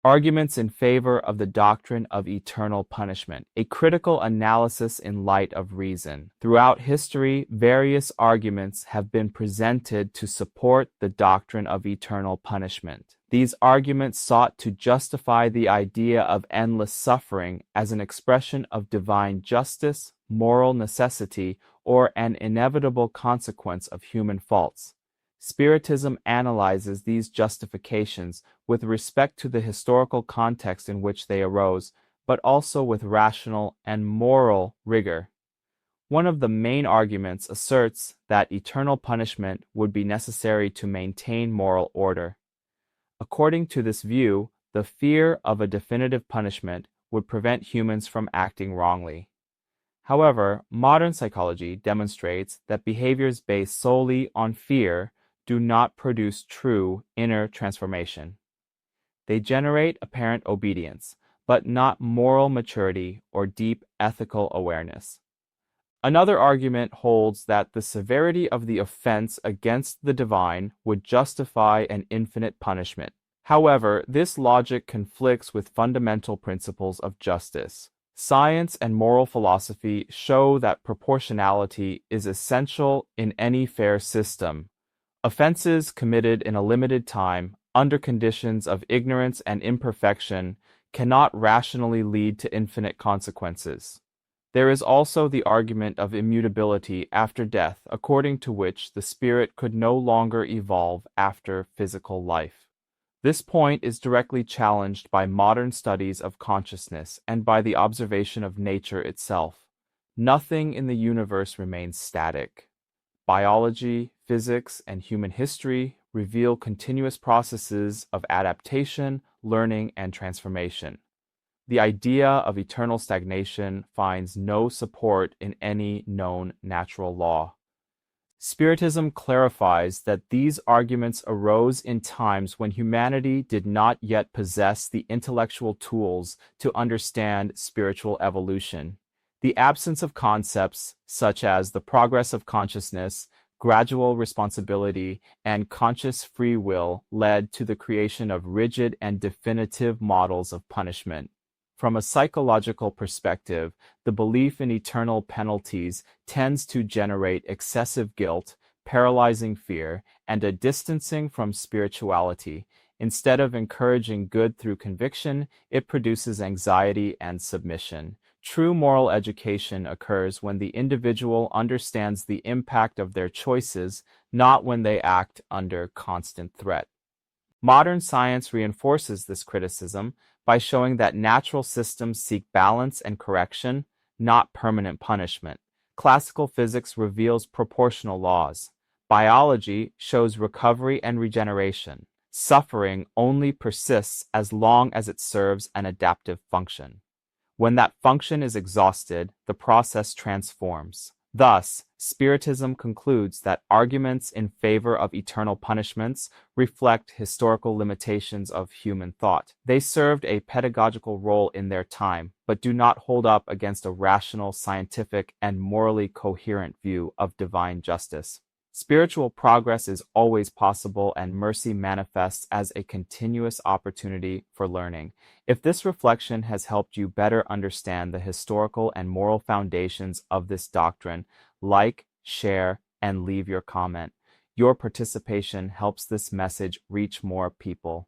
Arguments in favor of the doctrine of eternal punishment, a critical analysis in light of reason. Throughout history, various arguments have been presented to support the doctrine of eternal punishment. These arguments sought to justify the idea of endless suffering as an expression of divine justice, moral necessity, or an inevitable consequence of human faults. Spiritism analyzes these justifications with respect to the historical context in which they arose, but also with rational and moral rigor. One of the main arguments asserts that eternal punishment would be necessary to maintain moral order. According to this view, the fear of a definitive punishment would prevent humans from acting wrongly. However, modern psychology demonstrates that behaviors based solely on fear do not produce true inner transformation. They generate apparent obedience, but not moral maturity or deep ethical awareness. Another argument holds that the severity of the offense against the divine would justify an infinite punishment. However, this logic conflicts with fundamental principles of justice. Science and moral philosophy show that proportionality is essential in any fair system. Offenses committed in a limited time, under conditions of ignorance and imperfection, cannot rationally lead to infinite consequences. There is also the argument of immutability after death, according to which the spirit could no longer evolve after physical life. This point is directly challenged by modern studies of consciousness and by the observation of nature itself. Nothing in the universe remains static. Biology, physics, and human history reveal continuous processes of adaptation, learning, and transformation. The idea of eternal stagnation finds no support in any known natural law. Spiritism clarifies that these arguments arose in times when humanity did not yet possess the intellectual tools to understand spiritual evolution. The absence of concepts such as the progress of consciousness, gradual responsibility, and conscious free will led to the creation of rigid and definitive models of punishment. From a psychological perspective, the belief in eternal penalties tends to generate excessive guilt, paralyzing fear, and a distancing from spirituality. Instead of encouraging good through conviction, it produces anxiety and submission. True moral education occurs when the individual understands the impact of their choices, not when they act under constant threat. Modern science reinforces this criticism by showing that natural systems seek balance and correction, not permanent punishment. Classical physics reveals proportional laws. Biology shows recovery and regeneration. Suffering only persists as long as it serves an adaptive function. When that function is exhausted, the process transforms. Thus, Spiritism concludes that arguments in favor of eternal punishments reflect historical limitations of human thought. They served a pedagogical role in their time, but do not hold up against a rational, scientific, and morally coherent view of divine justice. Spiritual progress is always possible, and mercy manifests as a continuous opportunity for learning. If this reflection has helped you better understand the historical and moral foundations of this doctrine, like, share, and leave your comment. Your participation helps this message reach more people.